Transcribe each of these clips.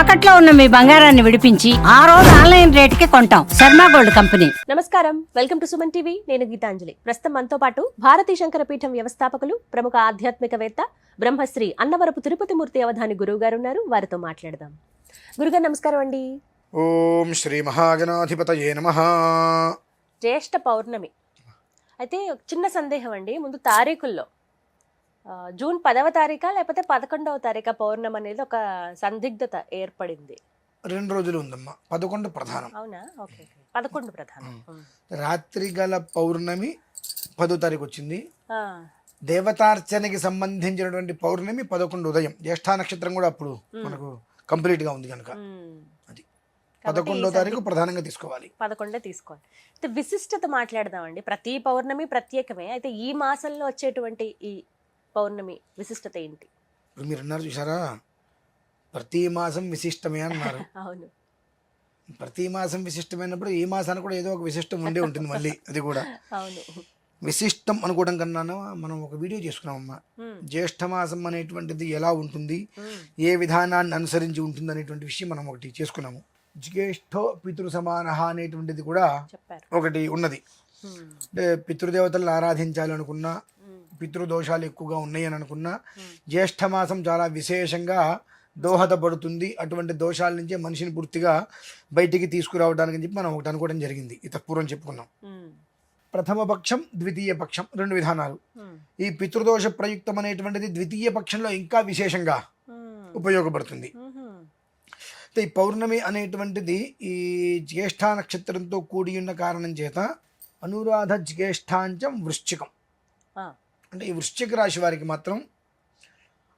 తాకట్లో ఉన్న మీ బంగారాన్ని విడిపించి ఆ రోజు ఆన్లైన్ రేటుకి కొంటాం. Sharma gold company. నమస్కారం, వెల్కమ్ టు సుమన్ టీవీ. నేను గీతాంజలి. ప్రస్తుతం మనతో పాటు భారతీ శంకర పీఠం వ్యవస్థాపకులు, ప్రముఖ ఆధ్యాత్మికవేత్త, బ్రహ్మశ్రీ అన్నవరపు తిరుపతిమూర్తి అవధాని గురువు గారు ఉన్నారు. వారితో మాట్లాడదాం. గురుగారు నమస్కారం అండి. ఓం శ్రీ మహాగణాధిపతయే నమః. జ్యేష్ఠ పౌర్ణమి అయితే చిన్న సందేహం అండి. ముందు తారీఖుల్లో జూన్ 10వ తారీఖా లేకపోతే 11వ తారీఖా పౌర్ణమి అనేది ఒక సందిగ్ధత ఏర్పడింది. 2 రోజులు ఉందమ్మా. 11 ప్రధానం. అవునా? ఓకే, 11 ప్రధానం. రాత్రి గల పౌర్ణమి 10వ తారీఖు వచ్చింది. దేవతార్చనకి సంబంధించినటువంటి పౌర్ణమి 11 ఉదయం. జ్యేష్ఠ నక్షత్రం కూడా అప్పుడు మనకు కంప్లీట్ గా ఉంది కనుక అది 11వ తారీఖు ప్రధానంగా తీసుకోవాలి. 11 తీసుకోవాలి. అయితే విశిష్టత మాట్లాడదామండి. ప్రతి పౌర్ణమి ప్రత్యేకమే. అయితే ఈ మాసంలో వచ్చేటువంటి ఈ పౌర్ణమి విశిష్టత ఏంటి? ఇప్పుడు మీరు అన్నారు చూసారా, ప్రతి మాసం విశిష్టమే అన్నారు. అవును, ప్రతి మాసం విశిష్టమైనప్పుడు ఈ మాసానికి కూడా ఏదో ఒక విశిష్టం ఉండే ఉంటుంది మళ్ళీ. అది కూడా అవును. విశిష్టం అనుకోవడం కన్నా మనం ఒక వీడియో చేసుకున్నామమ్మా. జ్యేష్ఠ మాసం అనేటువంటిది ఎలా ఉంటుంది, ఏ విధానాన్ని అనుసరించి ఉంటుంది అనేటువంటి విషయం మనం ఒకటి చేసుకున్నాము. జ్యేష్ఠో పితృ సమాన అనేటువంటిది కూడా ఒకటి ఉన్నది. అంటే పితృదేవతలను ఆరాధించాలి అనుకున్నా, పితృదోషాలు ఎక్కువగా ఉన్నాయి అని అనుకున్నా, జ్యేష్ఠ మాసం చాలా విశేషంగా దోహదపడుతుంది. అటువంటి దోషాల నుంచే మనిషిని పూర్తిగా బయటికి తీసుకురావడానికి అని చెప్పి మనం ఒకటి అనుకోవడం జరిగింది. పూర్వం చెప్పుకున్నాం. ప్రథమ పక్షం, ద్వితీయ పక్షం, 2 విధానాలు. ఈ పితృదోష ప్రయుక్తం అనేటువంటిది ద్వితీయ పక్షంలో ఇంకా విశేషంగా ఉపయోగపడుతుంది. ఈ పౌర్ణమి అనేటువంటిది ఈ జ్యేష్ఠ నక్షత్రంతో కూడి ఉన్న కారణం చేత అనురాధ జ్యేష్ఠాంచం వృశ్చికం. అంటే ఈ వృశ్చిక రాశి వారికి మాత్రం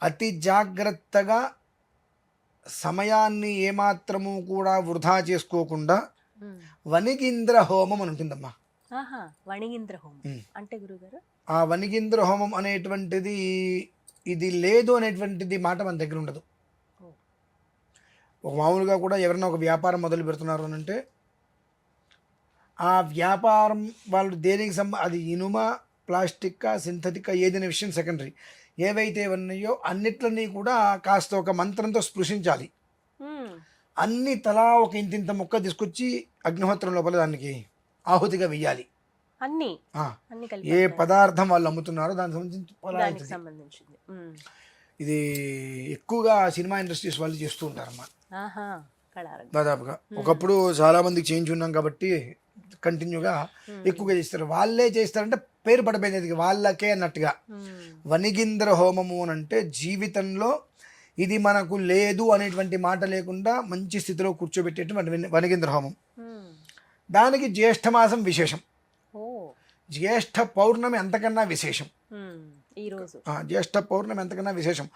అతి జాగ్రత్తగా సమయాన్ని ఏమాత్రము కూడా వృధా చేసుకోకుండా వణిగింద్ర హోమం అని ఉంటుందమ్మా. వణిగింద్ర హోమం అంటే గురుగారు, ఆ వణిగింద్ర హోమం అనేటువంటిది ఇది లేదు అనేటువంటిది మాట మన దగ్గర ఉండదు. ఒక మామూలుగా కూడా ఎవరైనా ఒక వ్యాపారం మొదలు పెడుతున్నారు అని అంటే ఆ వ్యాపారం వాళ్ళు దేనికి అది ఇనుమ, ప్లాస్టిక్, సింథటిక్ ఏదైనా విషయం సెకండరీ. ఏవైతే ఉన్నాయో అన్నిట్లని కూడా కాస్త ఒక మంత్రంతో స్పృశించాలి. అన్ని తలా ఒక ఇంతింత ముక్క తీసుకొచ్చి అగ్నిహోత్రం లోపల దానికి ఆహుతిగా వెయ్యాలి. అన్ని ఏ పదార్థం వాళ్ళు అమ్ముతున్నారో దానికి సంబంధించింది. ఇది ఎక్కువగా సినిమా ఇండస్ట్రీస్ వాళ్ళు చేస్తూ ఉంటారమ్మా దాదాపుగా. ఒకప్పుడు చాలా మందికి చేయించున్నాం కాబట్టి కంటిన్యూగా ఎక్కువగా చేస్తారు. వాళ్ళే చేస్తారంటే పేరు పడిపోయింది వాళ్ళకే అన్నట్టుగా. వణిగింద్ర హోమము అని అంటే జీవితంలో ఇది మనకు లేదు అనేటువంటి మాట లేకుండా మంచి స్థితిలో కూర్చోబెట్టేటువంటి వణిగింద్ర హోమం. దానికి జ్యేష్ఠ మాసం విశేషం. జ్యేష్ఠ పౌర్ణమి అంతకన్నా విశేషం. జ్యేష్ఠ పౌర్ణమి ఎంతకన్నా విశేషం.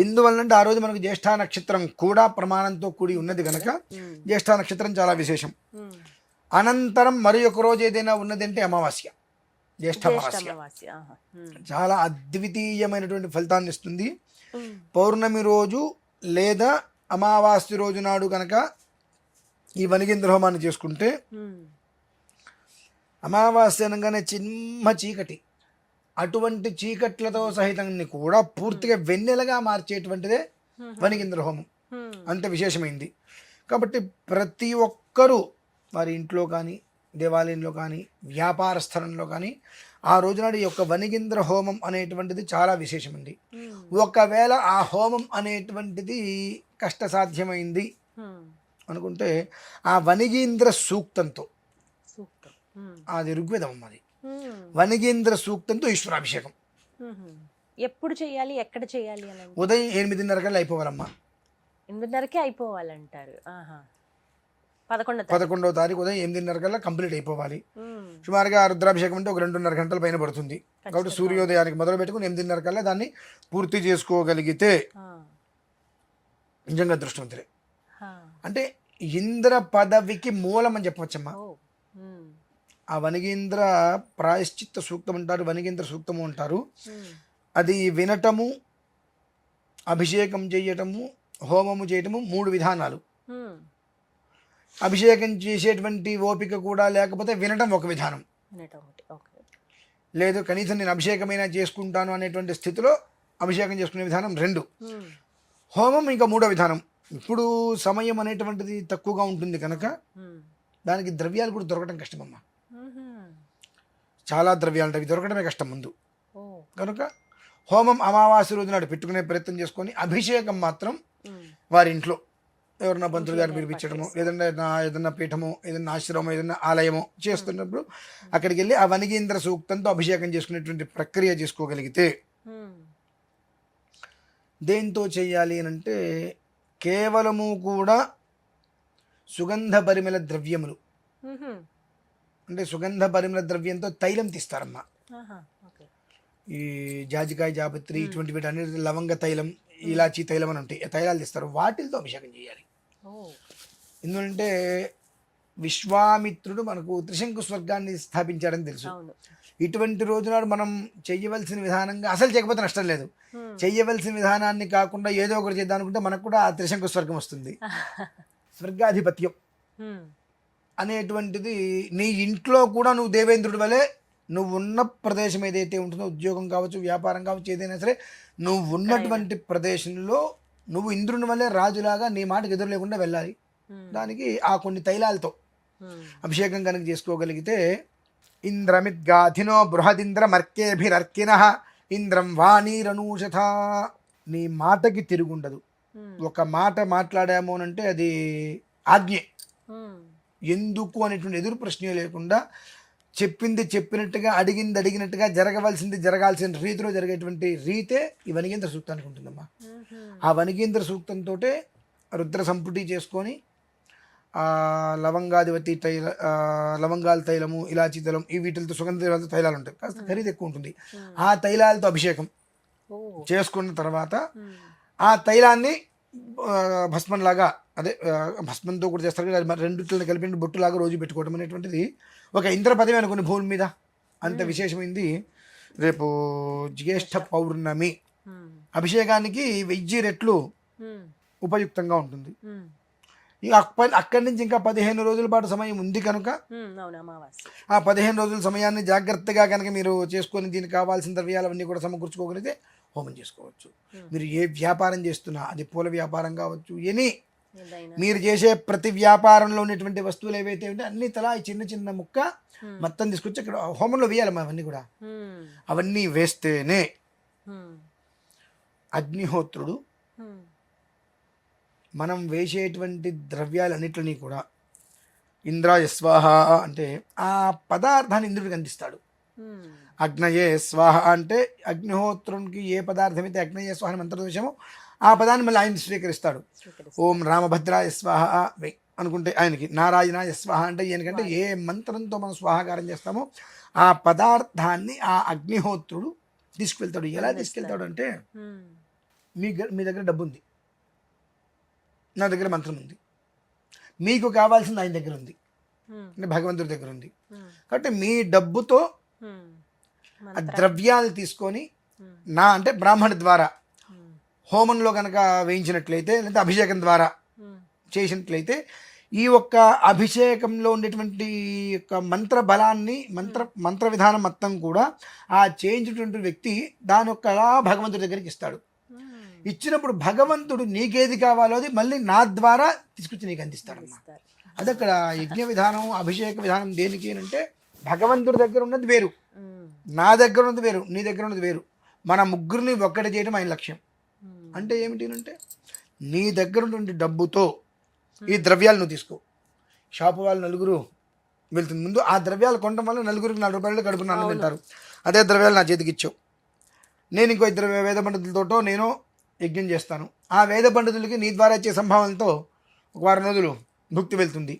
ఎందువల్లంటే ఆ రోజు మనకు జ్యేష్ఠ నక్షత్రం కూడా ప్రమాణంతో కూడి ఉన్నది కనుక జ్యేష్ఠ నక్షత్రం చాలా విశేషం. అనంతరం మరి ఒక రోజు ఏదైనా ఉన్నది అంటే అమావాస్య, జ్యేష్ఠ అమావాస్య చాలా అద్వితీయమైనటువంటి ఫలితాన్ని ఇస్తుంది. పౌర్ణమి రోజు లేదా అమావాస్య రోజు నాడు కనుక ఈ వణిగింద్ర హోమాన్ని చేసుకుంటే అమావాస్య అనగానే చిన్న చీకటి, అటువంటి చీకట్లతో సహితాన్ని కూడా పూర్తిగా వెన్నెలగా మార్చేటువంటిదే వణిగింద్ర హోమం. అంత విశేషమైంది. కాబట్టి ప్రతి ఒక్కరూ వారి ఇంట్లో కానీ, దేవాలయంలో కానీ, వ్యాపార స్థలంలో కానీ ఆ రోజునాడు ఈ యొక్క వణిగింద్ర హోమం అనేటువంటిది చాలా విశేషమండి. ఒకవేళ ఆ హోమం అనేటువంటిది కష్టసాధ్యమైంది అనుకుంటే ఆ వణిగీంద్ర సూక్తంతో, అది ఋగ్వేదం అది, వణిగేంద్ర సూక్తంతో ఈశ్వరాభిషేకం ఎప్పుడు చేయాలి, ఎక్కడ చేయాలి? ఉదయం 8:30 కల్లా అయిపోవాలమ్మా. 8:30కే అయిపోవాలంటారు. 11వ తారీఖు ఉదయం 8:30 కల్లా కంప్లీట్ అయిపోవాలి. సుమారుగా రుద్రాభిషేకం అంటే ఒక 2.5 గంటల పైన పడుతుంది. కాబట్టి సూర్యోదయానికి మొదలు పెట్టుకుని 8:30 కల్లా దాన్ని పూర్తి చేసుకోగలిగితే నిజంగా అదృష్టవంతులే. అంటే ఇంద్ర పదవికి మూలం అని చెప్పవచ్చమ్మా. ఆ వణిగేంద్ర ప్రాయశ్చిత్త సూక్తం అంటారు, వణిగేంద్ర సూక్తము అంటారు. అది వినటము, అభిషేకం చేయటము, హోమము చేయటము 3 విధానాలు. అభిషేకం చేసేటువంటి ఓపిక కూడా లేకపోతే వినటం ఒక విధానం. లేదు కనీసం నేను అభిషేకమైనా చేసుకుంటాను అనేటువంటి స్థితిలో అభిషేకం చేసుకునే విధానం 2. హోమం ఇంకా 3వ విధానం. ఇప్పుడు సమయం అనేటువంటిది తక్కువగా ఉంటుంది కనుక దానికి ద్రవ్యాలు కూడా దొరకడం కష్టమమ్మా. చాలా ద్రవ్యాలు అవి దొరకడమే కష్టం ముందు. కనుక హోమం అమావాస్య రోజు నాడు పెట్టుకునే ప్రయత్నం చేసుకొని అభిషేకం మాత్రం వారి ఇంట్లో ఎవరన్నా పంతులు గారు పిలిపించడము, ఏదన్నా పీఠమో, ఏదన్నా ఆశ్రమం, ఏదన్నా ఆలయమో చేస్తున్నప్పుడు అక్కడికి వెళ్ళి ఆ వనిగేంద్ర సూక్తంతో అభిషేకం చేసుకునేటువంటి ప్రక్రియ చేసుకోగలిగితే, దేంతో చేయాలి అని అంటే కేవలము కూడా సుగంధ పరిమళ ద్రవ్యములు, అంటే సుగంధ పరిమళ ద్రవ్యంతో తైలం తీస్తారమ్మా. ఈ జాజికాయ, జాపత్రి ఇటువంటి వీటి అన్ని లవంగ తైలం, ఇలాచీ తైలం అని ఉంటాయి, తైలాలు తీస్తారు, వాటితో అభిషేకం చేయాలి. ఎందుకంటే విశ్వామిత్రుడు మనకు త్రిశంకు స్వర్గాన్ని స్థాపించాడని తెలుసు. ఇటువంటి రోజునాడు మనం చెయ్యవలసిన విధానంగా అసలు చేయకపోతే నష్టం లేదు, చెయ్యవలసిన విధానాన్ని కాకుండా ఏదో ఒకటి చేద్దాం అనుకుంటే మనకు కూడా ఆ త్రిశంకు స్వర్గం వస్తుంది. స్వర్గాధిపత్యం అనేటువంటిది నీ ఇంట్లో కూడా నువ్వు దేవేంద్రుడి వలె నువ్వు ఉన్న ప్రదేశం ఏదైతే ఉంటుందో, ఉద్యోగం కావచ్చు, వ్యాపారం కావచ్చు, ఏదైనా సరే నువ్వు ఉన్నటువంటి ప్రదేశంలో నువ్వు ఇంద్రుని వల్లే రాజులాగా నీ మాటకు ఎదురు లేకుండా వెళ్ళాలి. దానికి ఆ కొన్ని తైలాలతో అభిషేకం కనుక చేసుకోగలిగితే ఇంద్రమిద్గాధినో బృహదింద్ర మర్కేభిరర్కిన ఇంద్రం వాణీరనూషథ, నీ మాటకి తిరుగుండదు. ఒక మాట మాట్లాడాము అంటే అది ఆజ్ఞే, ఎందుకు అనేటువంటి ఎదురు ప్రశ్నే లేకుండా చెప్పింది చెప్పినట్టుగా, అడిగింది అడిగినట్టుగా, జరగవలసింది జరగాల్సిన రీతిలో జరిగేటువంటి రీతే ఈ వనిగేంద్ర సూక్తానికి ఉంటుందమ్మా. ఆ వనిగేంద్ర సూక్తంతో రుద్ర సంపుటి చేసుకొని లవంగాధిపతి లవంగాల తైలము, ఇలాచీ తైలం, ఈ వీటితో సుగంధ తైలాలు ఉంటాయి, కాస్త ఖరీదు ఎక్కువ ఉంటుంది. ఆ తైలాలతో అభిషేకం చేసుకున్న తర్వాత ఆ తైలాన్ని భస్మంలాగా, అదే భస్మంతో కూడా చేస్తారు కదా, రెండిట్లని కలిపి బొట్టులాగా రోజు పెట్టుకోవడం అనేటువంటిది ఒక ఇంద్ర పదవి అనుకుని భూమి మీద అంత విశేషమైంది. రేపు జ్యేష్ఠ పౌర్ణమి అభిషేకానికి 1000 రెట్లు ఉపయుక్తంగా ఉంటుంది. ఇక అక్కడి నుంచి ఇంకా 15 రోజుల పాటు సమయం ఉంది కనుక ఆ 15 రోజుల సమయాన్ని జాగ్రత్తగా కనుక మీరు చేసుకొని దీనికి కావాల్సిన ద్రవ్యాలన్నీ కూడా సమకూర్చుకోగలిగితే హోమం చేసుకోవచ్చు. మీరు ఏ వ్యాపారం చేస్తున్నా, అది పూల వ్యాపారం కావచ్చు, మీరు చేసే ప్రతి వ్యాపారంలో ఉన్నటువంటి వస్తువులు ఏవైతే ఉంటే అన్ని తలా చిన్న చిన్న ముక్క మొత్తం తీసుకొచ్చి అక్కడ హోమంలో వేయాలమ్మా. అవన్నీ కూడా అవన్నీ వేస్తేనే అగ్నిహోత్రుడు మనం వేసేటువంటి ద్రవ్యాలన్నిటిని కూడా ఇంద్రాయ స్వాహ అంటే ఆ పదార్థాన్ని ఇంద్రుడికి అందిస్తాడు. అగ్నయే స్వాహ అంటే అగ్నిహోత్రునికి ఏ పదార్థం అయితే అగ్నయే స్వాహ అని మంత్రం చూసామో ఆ పదాన్ని మళ్ళీ ఆయన స్వీకరిస్తాడు. ఓం రామభద్రాయ స్వాహ అనుకుంటే ఆయనకి, నారాయణాయ స్వాహ అంటే ఈయనకంటే ఏ మంత్రంతో మనం స్వాహాకారం చేస్తామో ఆ పదార్థాన్ని ఆ అగ్నిహోత్రుడు తీసుకువెళ్తాడు. ఎలా తీసుకెళ్తాడు అంటే, మీ దగ్గర డబ్బు ఉంది, నా దగ్గర మంత్రం ఉంది, మీకు కావాల్సింది ఆయన దగ్గర ఉంది, అంటే భగవంతుడి దగ్గర ఉంది. కాబట్టి మీ డబ్బుతో ఆ ద్రవ్యాలు తీసుకొని అంటే బ్రాహ్మణ ద్వారా హోమంలో కనుక వేయించినట్లయితే, లేదా అభిషేకం ద్వారా చేసినట్లయితే ఈ ఒక్క అభిషేకంలో ఉండేటువంటి యొక్క మంత్ర బలాన్ని, మంత్ర విధానం మొత్తం కూడా ఆ చేయించినటువంటి వ్యక్తి దాని యొక్క భగవంతుడి దగ్గరికి ఇస్తాడు. ఇచ్చినప్పుడు భగవంతుడు నీకేది కావాలో అది మళ్ళీ నా ద్వారా తీసుకొచ్చి నీకు అందిస్తాడమ్మా. అది అక్కడ యజ్ఞ విధానం, అభిషేక విధానం దేనికి అంటే భగవంతుడి దగ్గర ఉన్నది వేరు, నా దగ్గర ఉన్నది వేరు, నీ దగ్గర ఉన్నది వేరు, మన ముగ్గురిని ఒక్కటి చేయడం ఆయన లక్ష్యం. అంటే ఏమిటి అంటే, నీ దగ్గర ఉన్నటువంటి డబ్బుతో ఈ ద్రవ్యాలు నువ్వు తీసుకో. షాపు వాళ్ళు 4 వెళ్తుంది, ముందు ఆ ద్రవ్యాలు కొనడం వల్ల 4కి 4 రూపాయలు కడుపున అన్నం తింటారు. అదే ద్రవ్యాలు నా చేతికి ఇచ్చావు, నేను ఇంకో 2 వేద పండితులతో నేను యజ్ఞం చేస్తాను, ఆ వేద పండితులకి నీ ద్వారా ఇచ్చే సంభావనతో ఒక 1 వారం రోజులు భుక్తి వెళ్తుంది.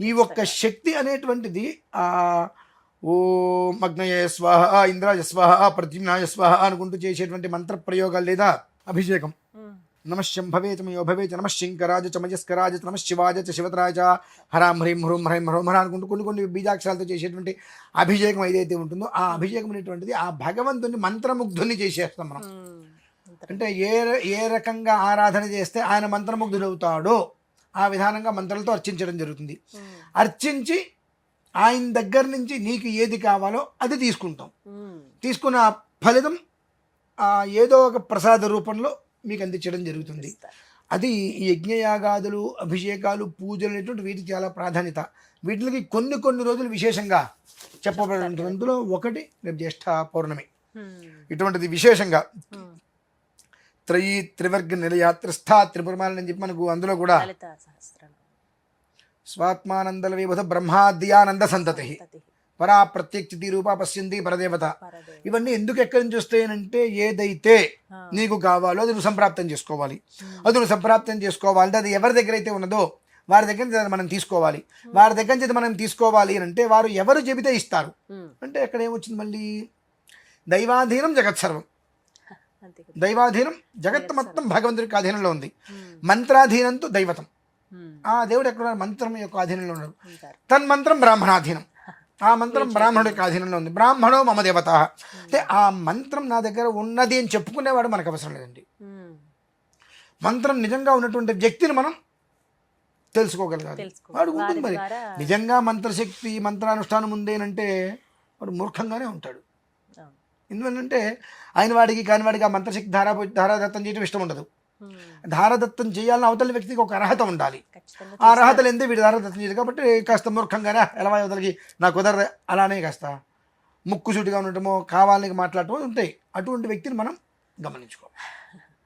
ఈ ఒక్క శక్తి అనేటువంటిది ఓం అగ్నయ స్వాహ, ఇంద్రాయ స్వాహ, ప్రద్యుమ్నాయ స్వాహ అనుకుంటూ చేసేటువంటి మంత్ర ప్రయోగాలు లేదా అభిషేకం, నమశంభవే చమయో భవే చ నమశంకరాజ చమయస్కరాజ నమశివాజ చ శివతరాజ హరాం హ్రీం హ్రూం హ్రైం హ్రోం హర అనుకుంటూ కొన్ని బీజాక్షరాలతో చేసేటువంటి అభిషేకం ఏదైతే ఉంటుందో ఆ అభిషేకం అనేటువంటిది ఆ భగవంతుని మంత్రముగ్ధుని చేసేస్తాం మనం. అంటే ఏ రకంగా ఆరాధన చేస్తే ఆయన మంత్రముగ్ధుడవుతాడో ఆ విధానంగా మంత్రాలతో అర్చించడం జరుగుతుంది. అర్చించి ఆయన దగ్గర నుంచి నీకు ఏది కావాలో అది తీసుకుంటాం. తీసుకున్న ఫలితం ఏదో ఒక ప్రసాద రూపంలో మీకు అందించడం జరుగుతుంది. అది ఈ యజ్ఞయాగాదులు, అభిషేకాలు, పూజలు అనేటువంటి వీటికి చాలా ప్రాధాన్యత. వీటికి కొన్ని రోజులు విశేషంగా చెప్పబడినందులో ఒకటి రేపు జ్యేష్ఠ పౌర్ణమి. ఇటువంటిది విశేషంగా త్రివర్గ నిలయాత్రస్థ త్రిపురమాలని చెప్పి మనకు అందులో కూడా స్వాత్మానందల విభూత బ్రహ్మాద్యానంద సంతతి పరా ప్రత్యక్షితి రూపా పశ్యంతి పరదేవత. ఇవన్నీ ఎందుకు ఎక్కడి నుంచి వస్తాయనంటే ఏదైతే నీకు కావాలో అది నువ్వు సంప్రాప్తం చేసుకోవాలి. అది నువ్వు సంప్రాప్తం చేసుకోవాలి అది ఎవరి దగ్గర అయితే ఉన్నదో వారి దగ్గర నుంచి మనం తీసుకోవాలి. వారి దగ్గర నుంచి మనం తీసుకోవాలి అని అంటే వారు ఎవరు చెబితే ఇస్తారు. అంటే ఎక్కడ ఏమొచ్చింది మళ్ళీ దైవాధీనం జగత్సర్వం. దైవాధీనం జగత్ మొత్తం భగవంతుడికి అధీనంలో ఉంది. మంత్రాధీనంతో దైవతం. ఆ దేవుడు ఎక్కడ మంత్రం యొక్క అధీనంలో ఉన్నాడు. తన్మంత్రం బ్రాహ్మణాధీనం. ఆ మంత్రం బ్రాహ్మణుడి యొక్క అధీనంలో ఉంది. బ్రాహ్మణో మమ దేవత. అంటే ఆ మంత్రం నా దగ్గర ఉన్నది అని చెప్పుకునేవాడు మనకు అవసరం లేదండి. మంత్రం నిజంగా ఉన్నటువంటి వ్యక్తిని మనం తెలుసుకోగలగాలి. వాడు ఉంటుంది మరి నిజంగా మంత్రశక్తి మంత్రానుష్ఠానం ఉందేనంటే వాడు మూర్ఖంగానే ఉంటాడు. ఎందువల్లంటే ఆయన వాడికి కాని వాడికి ఆ మంత్రశక్తి ధారాదత్తం చేయడం ఇష్టం ఉండదు. ధారాదత్తం చేయాలని అవతల వ్యక్తికి ఒక అర్హత ఉండాలి. ఆ అర్హతలు ఎందే వీడు ధారాదత్తం చేయదు. కాబట్టి కాస్త మూర్ఖంగానే ఎలా అవతలకి నాకు కుదరదు అలానే కాస్త ముక్కుసూటిగా ఉండటమో కావాలని మాట్లాడటమో ఉంటాయి. అటువంటి వ్యక్తిని మనం గమనించుకోవాలి.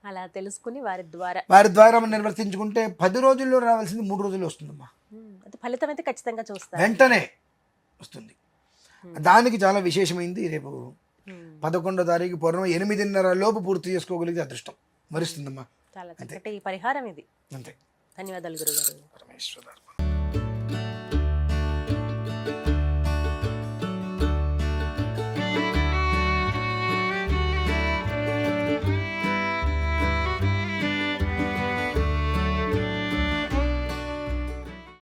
అలా తెలుసుకుని వారి ద్వారా మనం నిర్వర్తించుకుంటే 10 రోజుల్లో రావాల్సింది 3 రోజుల్లో వస్తుందమ్మా. ఫలితం అయితే ఖచ్చితంగా చూస్తాం, వెంటనే వస్తుంది. దానికి చాలా విశేషమైంది. రేపు 11వ తారీఖు పౌర్ణమి 8:30 లోపు పూర్తి చేసుకోగలిగితే అదృష్టం వరిస్తుందమ్మా. చాలా చక్కటి పరిహారం ఇది. అంతే. ధన్యవాదాలు గురుగారు. పరమేశ్వర.